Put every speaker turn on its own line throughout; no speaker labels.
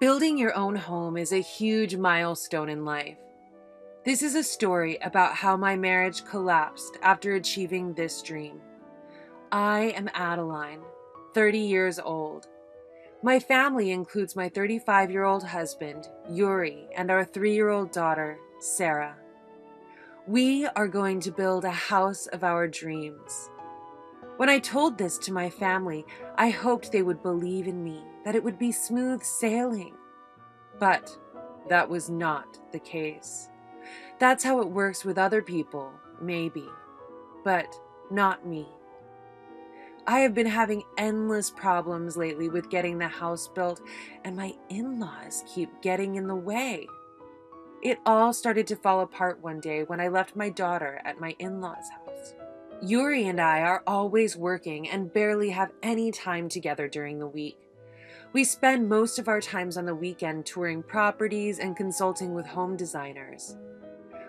Building your own home is a huge milestone in life. This is a story about how my marriage collapsed after achieving this dream. I am Adeline, 30 years old. My family includes my 35-year-old husband, Yuri, and our 3-year-old daughter, Sarah. We are going to build a house of our dreams. When I told this to my family, I hoped they would believe in me, that it would be smooth sailing. But that was not the case. That's how it works with other people, maybe, but not me. I have been having endless problems lately with getting the house built, and my in-laws keep getting in the way. It all started to fall apart one day when I left my daughter at my in-laws' house. Yuri and I are always working and barely have any time together during the week. We spend most of our times on the weekend touring properties and consulting with home designers.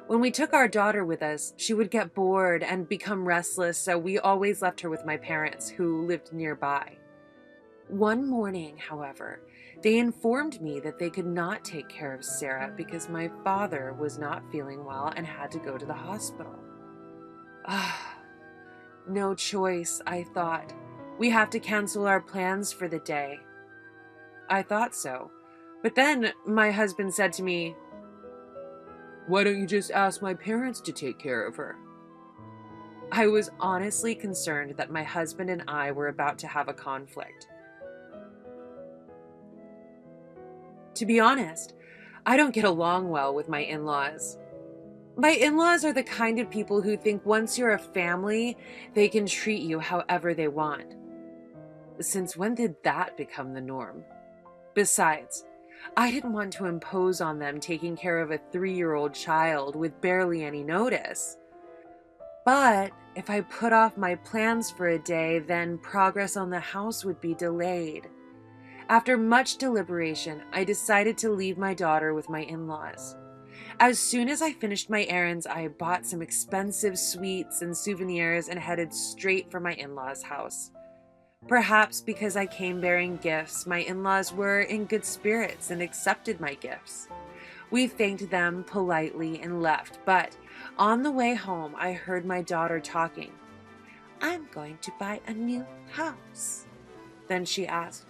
When we took our daughter with us, she would get bored and become restless, so we always left her with my parents, who lived nearby. One morning, however, they informed me that they could not take care of Sarah because my father was not feeling well and had to go to the hospital. No choice, I thought. We have to cancel our plans for the day. I thought so. But then my husband said to me, "Why don't you just ask my parents to take care of her?" I was honestly concerned that my husband and I were about to have a conflict. To be honest, I don't get along well with my in-laws. My in-laws are the kind of people who think once you're a family, they can treat you however they want. Since when did that become the norm? Besides, I didn't want to impose on them taking care of a 3-year-old child with barely any notice. But if I put off my plans for a day, then progress on the house would be delayed. After much deliberation, I decided to leave my daughter with my in-laws. As soon as I finished my errands, I bought some expensive sweets and souvenirs and headed straight for my in-laws' house. Perhaps because I came bearing gifts, my in-laws were in good spirits and accepted my gifts. We thanked them politely and left, but on the way home, I heard my daughter talking. "I'm going to buy a new house." Then she asked,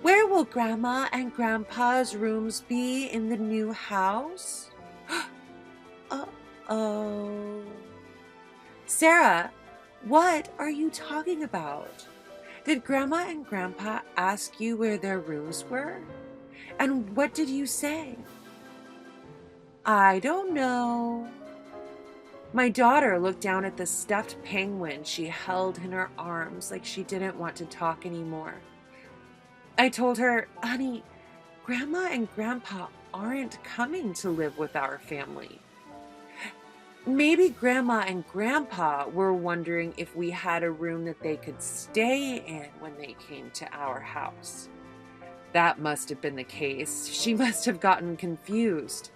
"Where will Grandma and Grandpa's rooms be in the new house?" Uh-oh. "Sarah, what are you talking about? Did Grandma and Grandpa ask you where their rooms were? And what did you say?" "I don't know." My daughter looked down at the stuffed penguin she held in her arms like she didn't want to talk anymore. I told her, "Honey, Grandma and Grandpa aren't coming to live with our family." Maybe Grandma and Grandpa were wondering if we had a room that they could stay in when they came to our house. That must have been the case. She must have gotten confused.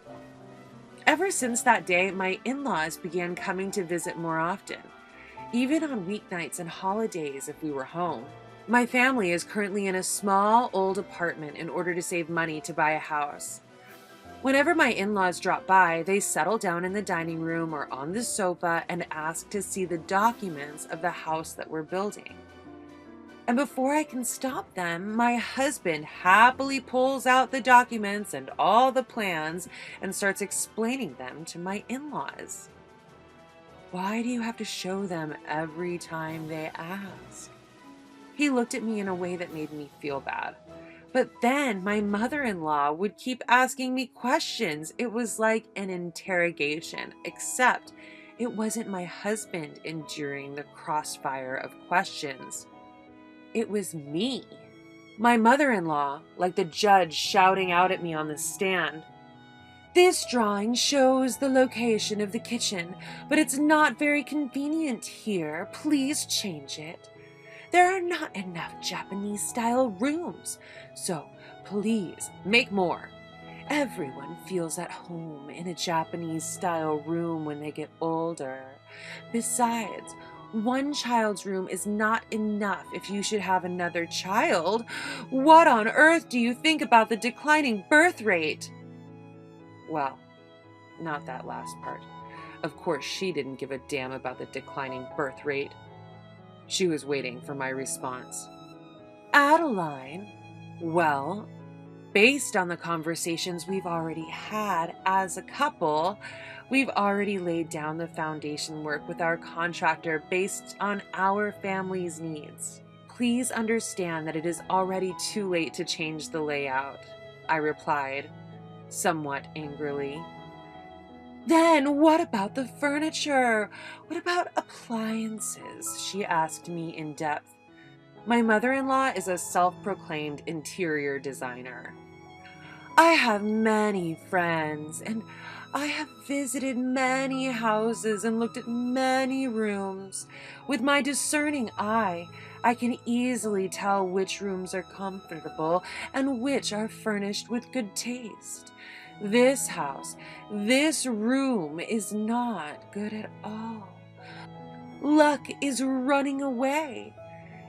Ever since that day, my in-laws began coming to visit more often, even on weeknights and holidays if we were home. My family is currently in a small, old apartment in order to save money to buy a house. Whenever my in-laws drop by, they settle down in the dining room or on the sofa and ask to see the documents of the house that we're building. And before I can stop them, my husband happily pulls out the documents and all the plans and starts explaining them to my in-laws. "Why do you have to show them every time they ask?" He looked at me in a way that made me feel bad. But then my mother-in-law would keep asking me questions. It was like an interrogation, except it wasn't my husband enduring the crossfire of questions. It was me. My mother-in-law, like the judge shouting out at me on the stand. "This drawing shows the location of the kitchen, but it's not very convenient here. Please change it. There are not enough Japanese-style rooms, so please make more. Everyone feels at home in a Japanese-style room when they get older. Besides, One child's room is not enough if you should have another child. What on earth do you think about the declining birth rate? Well, not that last part. Of course, she didn't give a damn about the declining birth rate. She was waiting for my response. Adeline, well, based on the conversations we've already had as a couple, we've already laid down the foundation work with our contractor based on our family's needs. Please understand that it is already too late to change the layout, I replied, somewhat angrily. Then what about the furniture? What about appliances? She asked me in depth. My mother-in-law is a self-proclaimed interior designer. I have many friends, and I have visited many houses and looked at many rooms. With my discerning eye, I can easily tell which rooms are comfortable and which are furnished with good taste. This house, this room is not good at all. Luck is running away,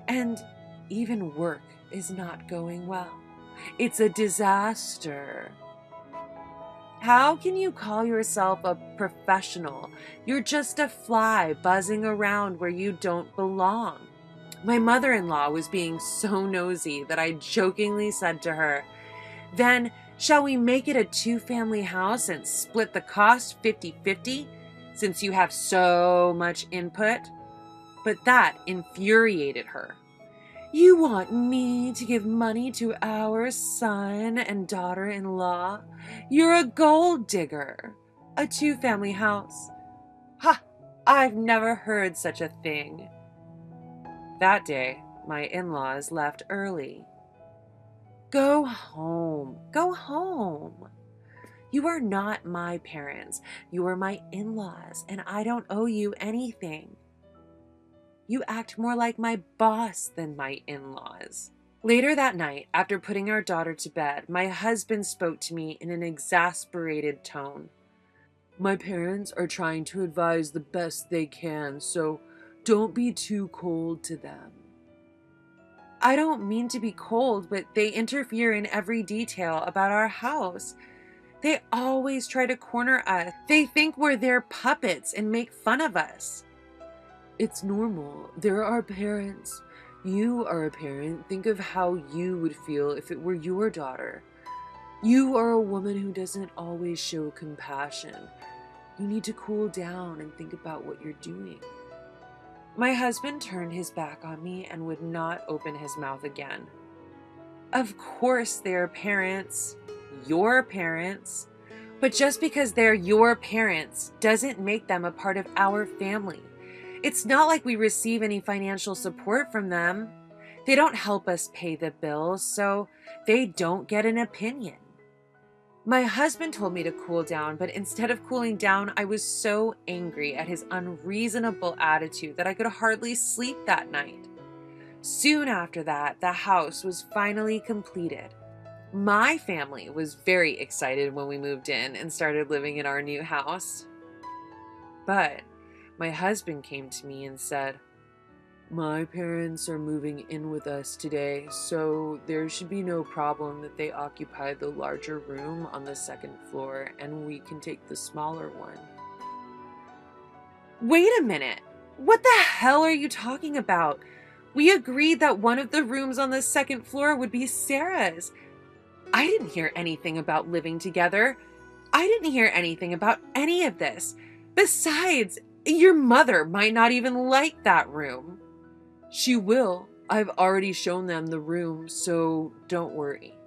and even work is not going well. It's a disaster. How can you call yourself a professional? You're just a fly buzzing around where you don't belong. My mother-in-law was being so nosy that I jokingly said to her, then shall we make it a 2-family house and split the cost 50-50 since you have so much input? But that infuriated her. You want me to give money to our son and daughter-in-law? You're a gold digger. A 2-family house. Ha! I've never heard such a thing. That day, my in-laws left early. Go home. Go home. You are not my parents. You are my in-laws, and I don't owe you anything. You act more like my boss than my in-laws. Later that night, after putting our daughter to bed, my husband spoke to me in an exasperated tone. My parents are trying to advise the best they can, so don't be too cold to them. I don't mean to be cold, but they interfere in every detail about our house. They always try to corner us. They think we're their puppets and make fun of us. It's normal. There are parents. You are a parent. Think of how you would feel if it were your daughter. You are a woman who doesn't always show compassion. You need to cool down and think about what you're doing. My husband turned his back on me and would not open his mouth again. Of course they're parents, your parents, but just because they're your parents doesn't make them a part of our family. It's not like we receive any financial support from them. They don't help us pay the bills, so they don't get an opinion. My husband told me to cool down, but instead of cooling down, I was so angry at his unreasonable attitude that I could hardly sleep that night. Soon after that, the house was finally completed. My family was very excited when we moved in and started living in our new house. But my husband came to me and said, my parents are moving in with us today, so there should be no problem that they occupy the larger room on the 2nd floor and we can take the smaller one. Wait a minute! What the hell are you talking about? We agreed that one of the rooms on the 2nd floor would be Sarah's. I didn't hear anything about living together. I didn't hear anything about any of this. Besides, your mother might not even like that room. She will. I've already shown them the room, so don't worry.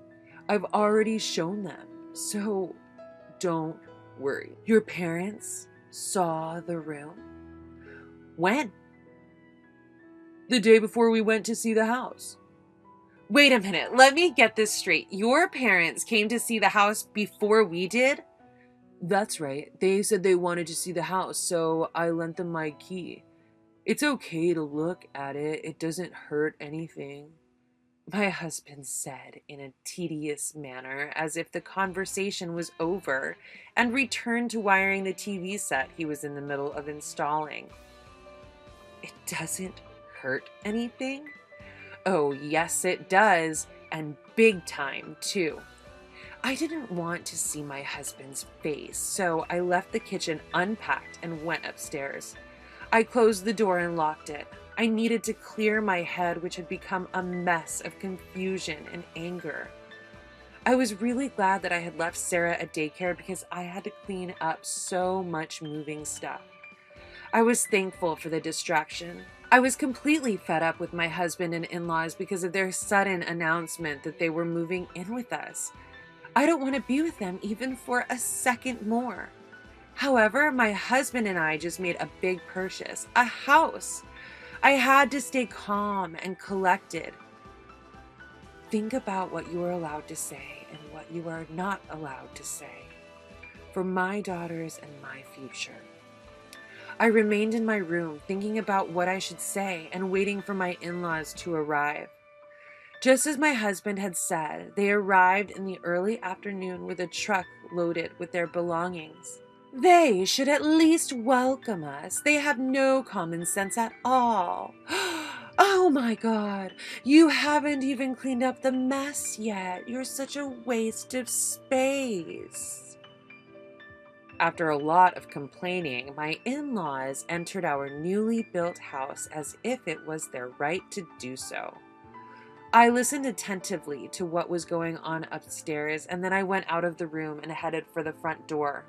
I've already shown them, so don't worry. Your parents saw the room? When? The day before we went to see the house. Wait a minute, let me get this straight. Your parents came to see the house before we did? That's right. They said they wanted to see the house, so I lent them my key. It's okay to look at it. It doesn't hurt anything. My husband said in a tedious manner, as if the conversation was over, and returned to wiring the TV set he was in the middle of installing. It doesn't hurt anything? Oh, yes, it does, and big time, too. I didn't want to see my husband's face, so I left the kitchen unpacked and went upstairs. I closed the door and locked it. I needed to clear my head, which had become a mess of confusion and anger. I was really glad that I had left Sarah at daycare because I had to clean up so much moving stuff. I was thankful for the distraction. I was completely fed up with my husband and in-laws because of their sudden announcement that they were moving in with us. I don't want to be with them even for a second more. However, my husband and I just made a big purchase, a house. I had to stay calm and collected. Think about what you are allowed to say and what you are not allowed to say for my daughters and my future. I remained in my room thinking about what I should say and waiting for my in-laws to arrive. Just as my husband had said, they arrived in the early afternoon with a truck loaded with their belongings. They should at least welcome us. They have no common sense at all. Oh my God, you haven't even cleaned up the mess yet. You're such a waste of space. After a lot of complaining, my in-laws entered our newly built house as if it was their right to do so. I listened attentively to what was going on upstairs, and then I went out of the room and headed for the front door.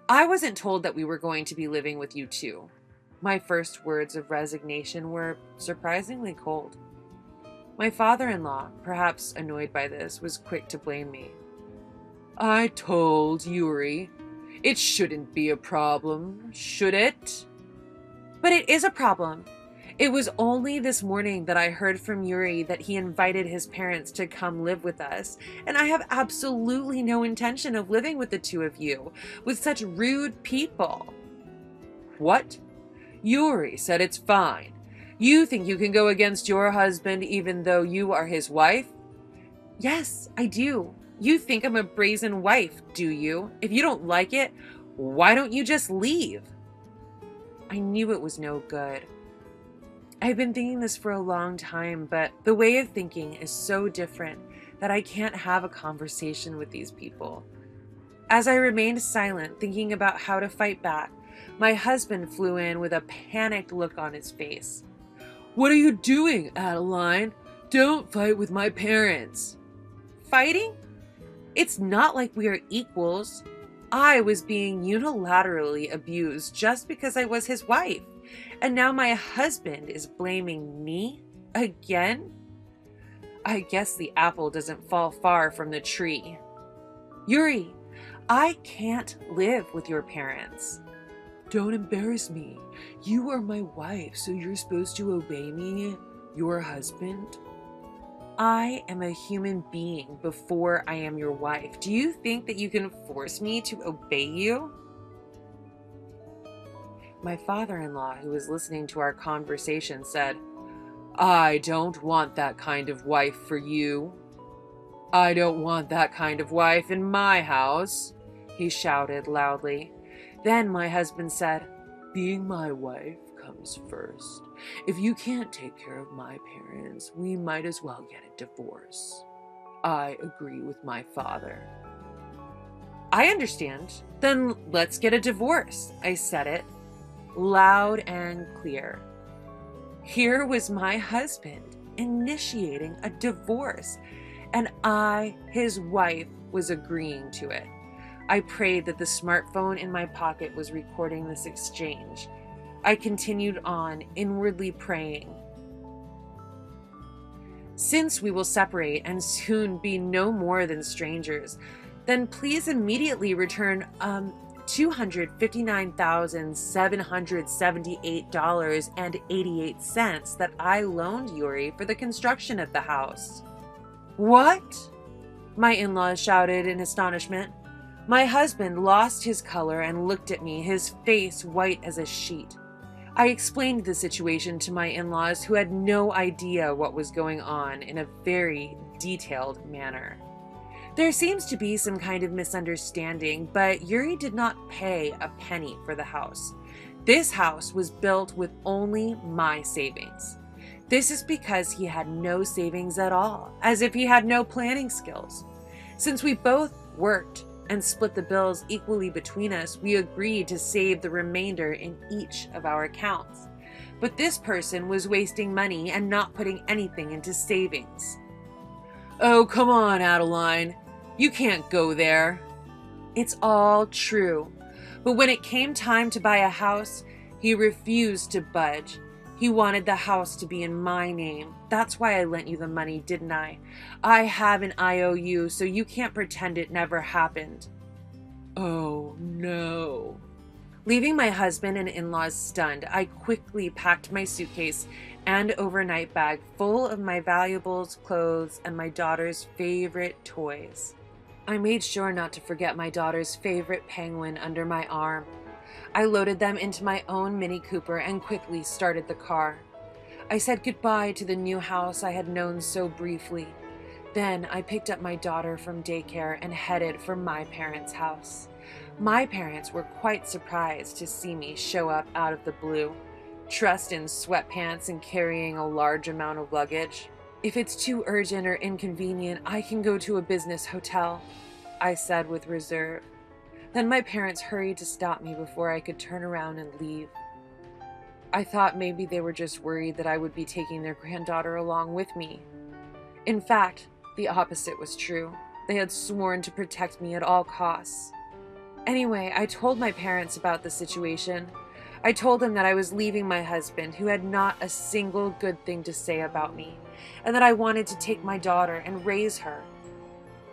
I wasn't told that we were going to be living with you too. My first words of resignation were surprisingly cold. My father-in-law, perhaps annoyed by this, was quick to blame me. I told Yuri. It shouldn't be a problem, should it? But it is a problem. It was only this morning that I heard from Yuri that he invited his parents to come live with us, and I have absolutely no intention of living with the two of you, with such rude people. What? Yuri said it's fine. You think you can go against your husband even though you are his wife? Yes, I do. You think I'm a brazen wife, do you? If you don't like it, why don't you just leave? I knew it was no good. I've been thinking this for a long time, but the way of thinking is so different that I can't have a conversation with these people. As I remained silent, thinking about how to fight back, my husband flew in with a panicked look on his face. What are you doing, Adeline? Don't fight with my parents. Fighting? It's not like we are equals. I was being unilaterally abused just because I was his wife. And now my husband is blaming me again? I guess the apple doesn't fall far from the tree. Yuri, I can't live with your parents. Don't embarrass me. You are my wife, so you're supposed to obey me, your husband. I am a human being before I am your wife. Do you think that you can force me to obey you? My father-in-law, who was listening to our conversation, said, I don't want that kind of wife for you. I don't want that kind of wife in my house, he shouted loudly. Then my husband said, being my wife comes first. If you can't take care of my parents, we might as well get a divorce. I agree with my father. I understand. Then let's get a divorce, I said it, loud and clear. Here was my husband initiating a divorce, and I, his wife, was agreeing to it. I prayed that the smartphone in my pocket was recording this exchange. I continued on, inwardly praying. Since we will separate and soon be no more than strangers, then please immediately return $259,778.88 that I loaned Yuri for the construction of the house. What? My in-laws shouted in astonishment. My husband lost his color and looked at me, his face white as a sheet. I explained the situation to my in-laws, who had no idea what was going on, in a very detailed manner. There seems to be some kind of misunderstanding, but Yuri did not pay a penny for the house. This house was built with only my savings. This is because he had no savings at all, as if he had no planning skills. Since we both worked and split the bills equally between us, we agreed to save the remainder in each of our accounts. But this person was wasting money and not putting anything into savings. "Oh, come on, Adeline. You can't go there." It's all true. But when it came time to buy a house, he refused to budge. He wanted the house to be in my name. That's why I lent you the money, didn't I? I have an IOU, so you can't pretend it never happened. Oh, no. Leaving my husband and in-laws stunned, I quickly packed my suitcase and overnight bag full of my valuables, clothes, and my daughter's favorite toys. I made sure not to forget my daughter's favorite penguin under my arm. I loaded them into my own Mini Cooper and quickly started the car. I said goodbye to the new house I had known so briefly. Then I picked up my daughter from daycare and headed for my parents' house. My parents were quite surprised to see me show up out of the blue, dressed in sweatpants and carrying a large amount of luggage. "If it's too urgent or inconvenient, I can go to a business hotel," I said with reserve. Then my parents hurried to stop me before I could turn around and leave. I thought maybe they were just worried that I would be taking their granddaughter along with me. In fact, the opposite was true. They had sworn to protect me at all costs. Anyway, I told my parents about the situation. I told them that I was leaving my husband, who had not a single good thing to say about me, and that I wanted to take my daughter and raise her.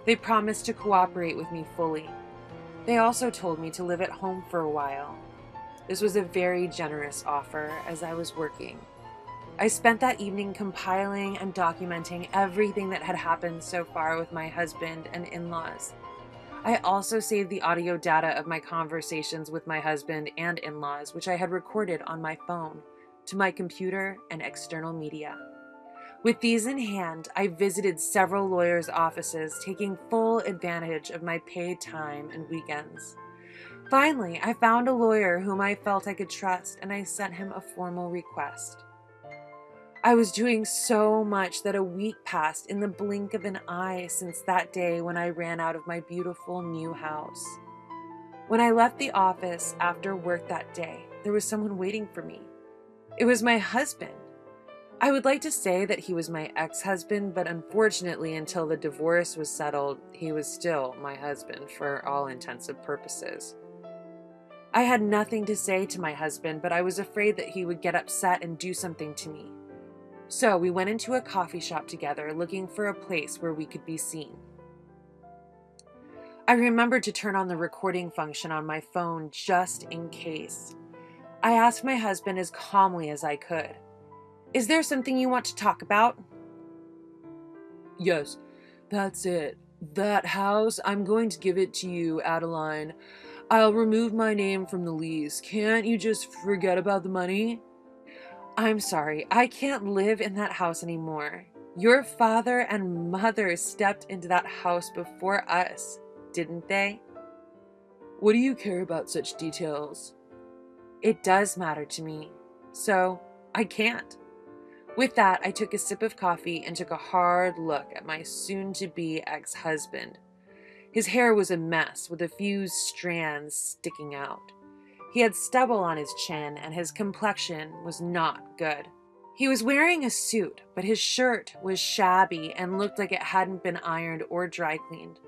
They promised to cooperate with me fully. They also told me to live at home for a while. This was a very generous offer as I was working. I spent that evening compiling and documenting everything that had happened so far with my husband and in-laws. I also saved the audio data of my conversations with my husband and in-laws, which I had recorded on my phone, to my computer and external media. With these in hand, I visited several lawyers' offices, taking full advantage of my paid time and weekends. Finally, I found a lawyer whom I felt I could trust, and I sent him a formal request. I was doing so much that a week passed in the blink of an eye since that day when I ran out of my beautiful new house. When I left the office after work that day, there was someone waiting for me. It was my husband. I would like to say that he was my ex-husband, but unfortunately, until the divorce was settled, he was still my husband for all intents and purposes. I had nothing to say to my husband, but I was afraid that he would get upset and do something to me. So we went into a coffee shop together, looking for a place where we could be seen. I remembered to turn on the recording function on my phone just in case. I asked my husband as calmly as I could, "Is there something you want to talk about?" "Yes, that's it. That house, I'm going to give it to you, Adeline. I'll remove my name from the lease. Can't you just forget about the money?" "I'm sorry, I can't live in that house anymore. Your father and mother stepped into that house before us, didn't they?" "What do you care about such details?" "It does matter to me, so I can't." With that, I took a sip of coffee and took a hard look at my soon-to-be ex-husband. His hair was a mess, with a few strands sticking out. He had stubble on his chin, and his complexion was not good. He was wearing a suit, but his shirt was shabby and looked like it hadn't been ironed or dry cleaned.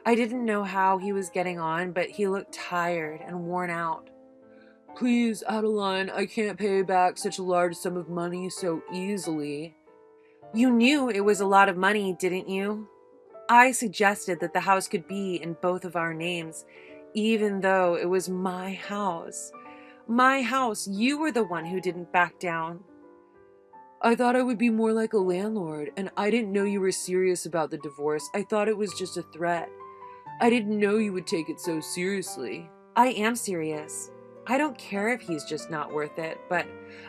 I didn't know how he was getting on, but he looked tired and worn out. "Please, Adeline, I can't pay back such a large sum of money so easily." "You knew it was a lot of money, didn't you? I suggested that the house could be in both of our names, even though it was my house. My house, you were the one who didn't back down." "I thought I would be more like a landlord, and I didn't know you were serious about the divorce. I thought it was just a threat. I didn't know you would take it so seriously." "I am serious. I don't care if he's just not worth it, but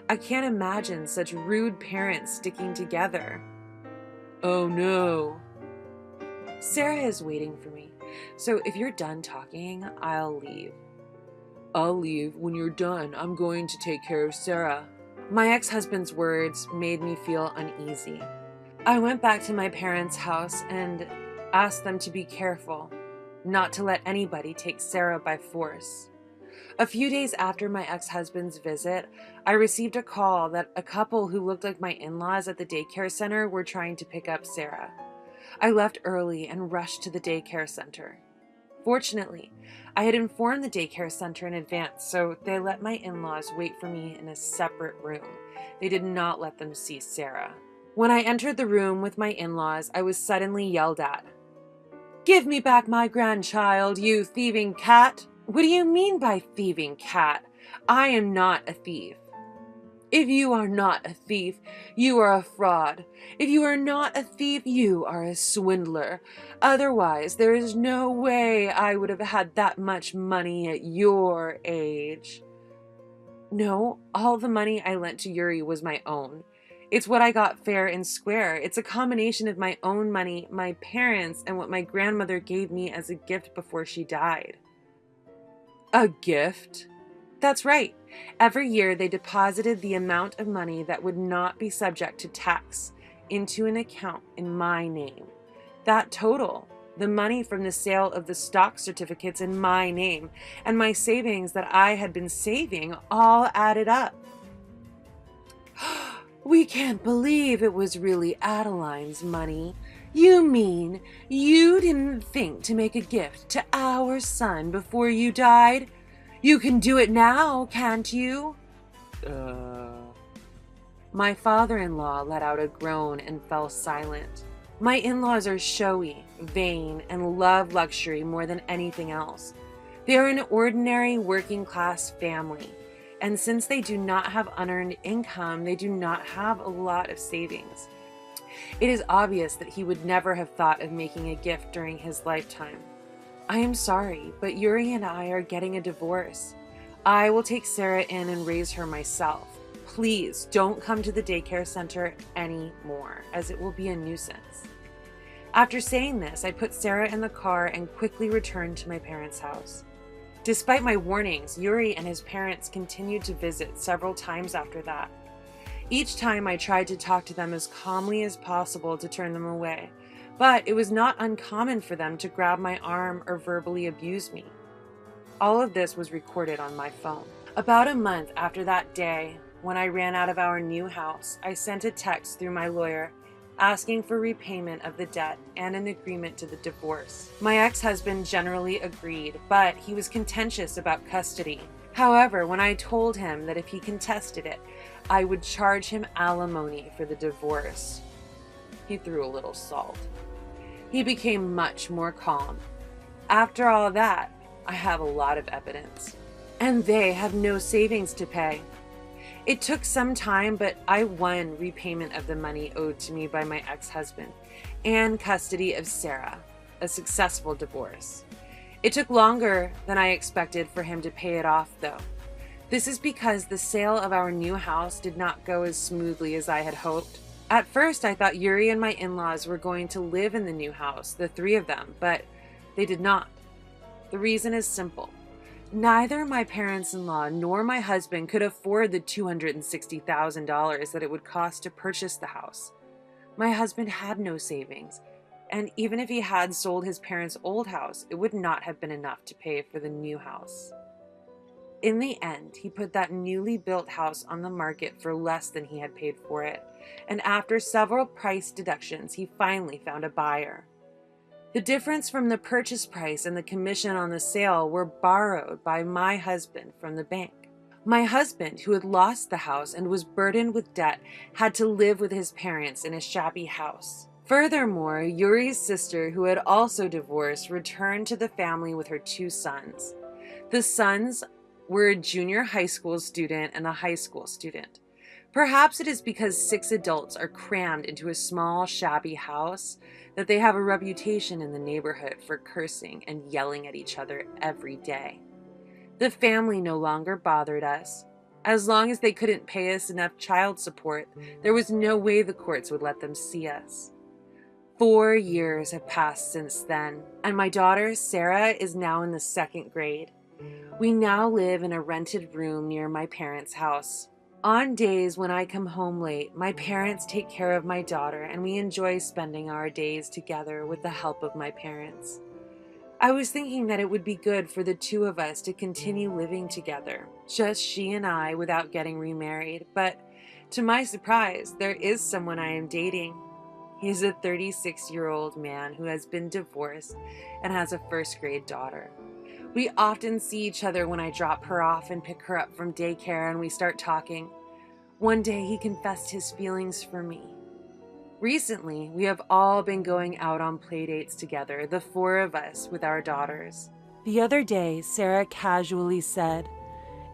I can't imagine such rude parents sticking together." "Oh no." "Sarah is waiting for me, so if you're done talking, I'll leave." I'll leave when you're done. I'm going to take care of Sarah. My ex-husband's words made me feel uneasy. I went back to my parents' house and asked them to be careful, not to let anybody take Sarah by force. A few days after my ex-husband's visit, I received a call that a couple who looked like my in-laws at the daycare center were trying to pick up Sarah. I left early and rushed to the daycare center. Fortunately, I had informed the daycare center in advance, so they let my in-laws wait for me in a separate room. They did not let them see Sarah. When I entered the room with my in-laws, I was suddenly yelled at. "Give me back my grandchild, you thieving cat!" "What do you mean by thieving cat? I am not a thief." "If you are not a thief, you are a fraud. If you are not a thief, you are a swindler. Otherwise, there is no way I would have had that much money at your age." No, all the money I lent to Yuri was my own. It's what I got fair and square. It's a combination of my own money, my parents, and what my grandmother gave me as a gift before she died. A gift? That's right. Every year they deposited the amount of money that would not be subject to tax into an account in my name. That total, the money from the sale of the stock certificates in my name, and my savings that I had been saving, all added up. "We can't believe it was really Adeline's money. You mean you didn't think to make a gift to our son before you died? You can do it now, can't you?" My father-in-law let out a groan and fell silent. My in-laws are showy, vain, and love luxury more than anything else. They are an ordinary working-class family, and since they do not have unearned income, they do not have a lot of savings. It is obvious that he would never have thought of making a gift during his lifetime. I am sorry, but Yuri and I are getting a divorce. I will take Sarah in and raise her myself. Please don't come to the daycare center anymore, as it will be a nuisance. After saying this, I put Sarah in the car and quickly returned to my parents' house. Despite my warnings, Yuri and his parents continued to visit several times after that. Each time I tried to talk to them as calmly as possible to turn them away, but it was not uncommon for them to grab my arm or verbally abuse me. All of this was recorded on my phone. About a month after that day, when I ran out of our new house, I sent a text through my lawyer asking for repayment of the debt and an agreement to the divorce. My ex-husband generally agreed, but he was contentious about custody. However, when I told him that if he contested it, I would charge him alimony for the divorce, he threw a little salt. He became much more calm. After all that, I have a lot of evidence. And they have no savings to pay. It took some time, but I won repayment of the money owed to me by my ex-husband and custody of Sarah, a successful divorce. It took longer than I expected for him to pay it off, though. This is because the sale of our new house did not go as smoothly as I had hoped. At first, I thought Yuri and my in-laws were going to live in the new house, the three of them, but they did not. The reason is simple. Neither my parents-in-law nor my husband could afford the $260,000 that it would cost to purchase the house. My husband had no savings, and even if he had sold his parents' old house, it would not have been enough to pay for the new house. In the end, he put that newly built house on the market for less than he had paid for it, and after several price deductions, he finally found a buyer. The difference from the purchase price and the commission on the sale were borrowed by my husband from the bank. My husband, who had lost the house and was burdened with debt, had to live with his parents in a shabby house. Furthermore, Yuri's sister, who had also divorced, returned to the family with her two sons. The sons were a junior high school student and a high school student. Perhaps it is because 6 adults are crammed into a small, shabby house that they have a reputation in the neighborhood for cursing and yelling at each other every day. The family no longer bothered us. As long as they couldn't pay us enough child support, there was no way the courts would let them see us. 4 years have passed since then, and my daughter, Sarah, is now in the 2nd grade. We now live in a rented room near my parents' house. On days when I come home late, my parents take care of my daughter and we enjoy spending our days together with the help of my parents. I was thinking that it would be good for the two of us to continue living together, just she and I, without getting remarried, but to my surprise, there is someone I am dating. He's a 36-year-old man who has been divorced and has a first-grade daughter. We often see each other when I drop her off and pick her up from daycare, and we start talking. One day he confessed his feelings for me. Recently, we have all been going out on playdates together, the four of us with our daughters. The other day, Sarah casually said,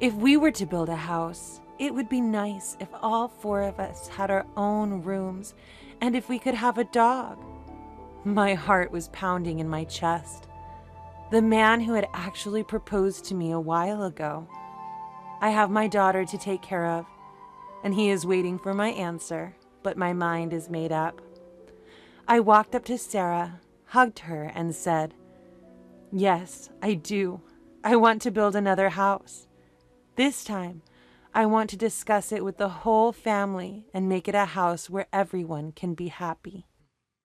"If we were to build a house, it would be nice if all four of us had our own rooms and if we could have a dog." My heart was pounding in my chest. The man who had actually proposed to me a while ago. I have my daughter to take care of, and he is waiting for my answer, but my mind is made up. I walked up to Sarah, hugged her, and said, "Yes, I do. I want to build another house. This time, I want to discuss it with the whole family and make it a house where everyone can be happy."